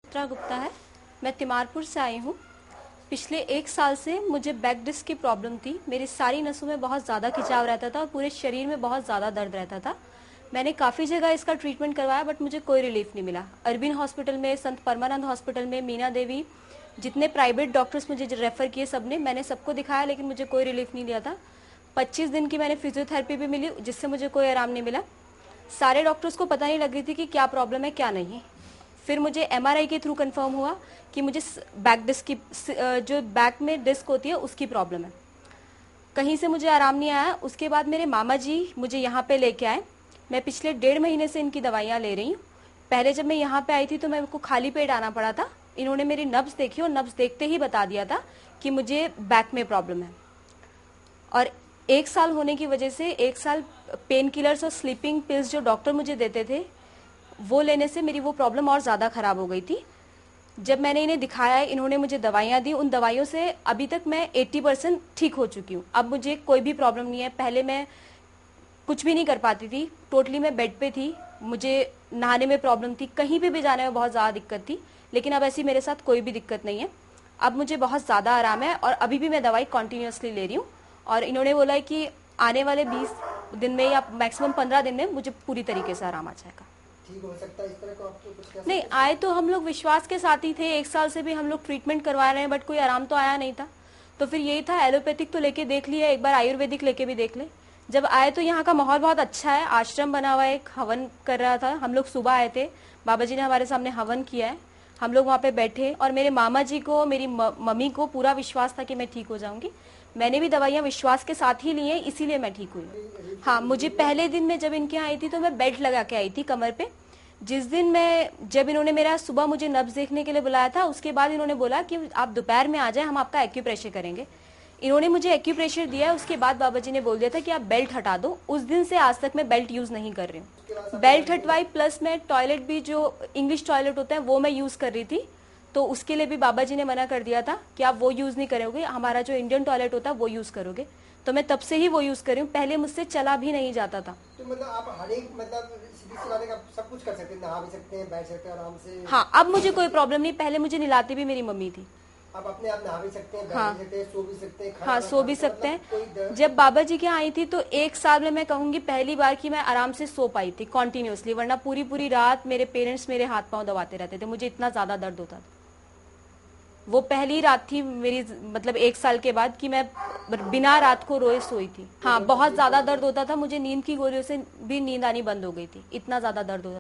चित्रा गुप्ता है। मैं तिमारपुर से आई हूँ। पिछले 1 साल से मुझे बैक डिस्क की प्रॉब्लम थी। मेरी सारी नसों में बहुत ज़्यादा खिंचाव रहता था और पूरे शरीर में बहुत ज़्यादा दर्द रहता था। मैंने काफ़ी जगह इसका ट्रीटमेंट करवाया बट मुझे कोई रिलीफ नहीं मिला। अरबिन हॉस्पिटल में, संत परमानंद हॉस्पिटल में, मीना देवी, जितने प्राइवेट डॉक्टर्स मुझे रेफ़र किए मैंने सबको दिखाया लेकिन मुझे कोई रिलीफ नहीं लिया था। 25 दिन की मैंने फिजियोथेरेपी भी मिली जिससे मुझे कोई आराम नहीं मिला। सारे डॉक्टर्स को पता नहीं लग रही थी कि क्या प्रॉब्लम है क्या नहीं। फिर मुझे एमआरआई के थ्रू कंफर्म हुआ कि मुझे बैक डिस्क की, जो बैक में डिस्क होती है उसकी प्रॉब्लम है। कहीं से मुझे आराम नहीं आया। उसके बाद मेरे मामा जी मुझे यहाँ पे लेके आए। मैं पिछले 1.5 महीने से इनकी दवाइयाँ ले रही हूँ। पहले जब मैं यहाँ पे आई थी तो मेरे को खाली पेट आना पड़ा था। इन्होंने मेरी नब्ज देखी और नब्ज देखते ही बता दिया था कि मुझे बैक में प्रॉब्लम है। और 1 साल होने की वजह से 1 साल पेन किलर्स और स्लीपिंग पिल्स जो डॉक्टर मुझे देते थे वो लेने से मेरी वो प्रॉब्लम और ज़्यादा ख़राब हो गई थी। जब मैंने इन्हें दिखाया, इन्होंने मुझे दवाइयाँ दी। उन दवाइयों से अभी तक मैं 80% ठीक हो चुकी हूँ। अब मुझे कोई भी प्रॉब्लम नहीं है। पहले मैं कुछ भी नहीं कर पाती थी, टोटली मैं बेड पे थी। मुझे नहाने में प्रॉब्लम थी, कहीं पे भी जाने में बहुत ज़्यादा दिक्कत थी, लेकिन अब ऐसी मेरे साथ कोई भी दिक्कत नहीं है। अब मुझे बहुत ज़्यादा आराम है और अभी भी मैं दवाई कॉन्टीन्यूसली ले रही हूँ। और इन्होंने बोला है कि आने वाले 20 दिन में या मैक्सिमम 15 दिन में मुझे पूरी तरीके से आराम आ जाएगा। ठीक हो सकता है इस तरह को आपको कुछ कह नहीं, आए तो हम लोग विश्वास के साथ ही थे। 1 साल से भी हम लोग ट्रीटमेंट करवा रहे हैं बट कोई आराम तो आया नहीं था। तो फिर यही था, एलोपैथिक तो लेके देख लिया, एक बार आयुर्वेदिक लेके भी देख ले। जब आए तो यहाँ का माहौल बहुत अच्छा है। आश्रम बना हुआ है, एक हवन कर रहा था। हम लोग सुबह आए थे, बाबा जी ने हमारे सामने हवन किया है। हम लोग वहाँ पे बैठे और मेरे मामा जी को, मेरी मम्मी को पूरा विश्वास था कि मैं ठीक हो जाऊंगी। मैंने भी दवाइयाँ विश्वास के साथ ही ली हैं, इसीलिए मैं ठीक हुई। हाँ, मुझे पहले दिन में जब इनके यहाँ आई थी तो मैं बेल्ट लगा के आई थी कमर पे। जिस दिन जब इन्होंने मेरा सुबह मुझे नब्ज देखने के लिए बुलाया था, उसके बाद इन्होंने बोला कि आप दोपहर में आ जाए, हम आपका एक्यूप्रेशर करेंगे। इन्होंने मुझे एक्यूप्रेशर दिया है। उसके बाद बाबा जी ने बोल दिया था कि आप बेल्ट हटा दो। उस दिन से आज तक मैं बेल्ट यूज नहीं कर रही हूँ। बेल्ट हटवाई प्लस मैं टॉयलेट भी, जो इंग्लिश टॉयलेट होता है वो मैं यूज कर रही थी, तो उसके लिए भी बाबा जी ने मना कर दिया था कि आप वो यूज नहीं करोगे, हमारा जो इंडियन टॉयलेट होता है वो यूज करोगे। तो मैं तब से ही वो यूज कर रही हूँ। पहले मुझसे चला भी नहीं जाता था। तो मतलब आप हर एक, मतलब सीधी सी बात है कि आप सब कुछ कर सकते हैं, नहा भी सकते हैं, बैठ सकते हैं आराम से। हाँ, अब मुझे कोई प्रॉब्लम नहीं। पहले मुझे नहलाती भी मेरी मम्मी थी। आप अपने आप नहा भी सकते हैं, बैठ हाँ, भी सकते हैं, सो भी सकते हैं, हाँ, सो भी सकते हैं। जब बाबा जी के यहाँ आई थी तो 1 साल में मैं कहूँगी पहली बार कि मैं आराम से सो पाई थी कॉन्टिन्यूसली, वरना पूरी पूरी रात मेरे पेरेंट्स मेरे हाथ पांव दबाते रहते थे, मुझे इतना ज्यादा दर्द होता था। वो पहली रात थी मेरी, मतलब 1 साल के बाद, कि मैं बिना रात को रोए सोई थी। हाँ, बहुत ज्यादा दर्द होता था। मुझे नींद की गोलियों से भी नींद आनी बंद हो गई थी, इतना ज्यादा दर्द होता था।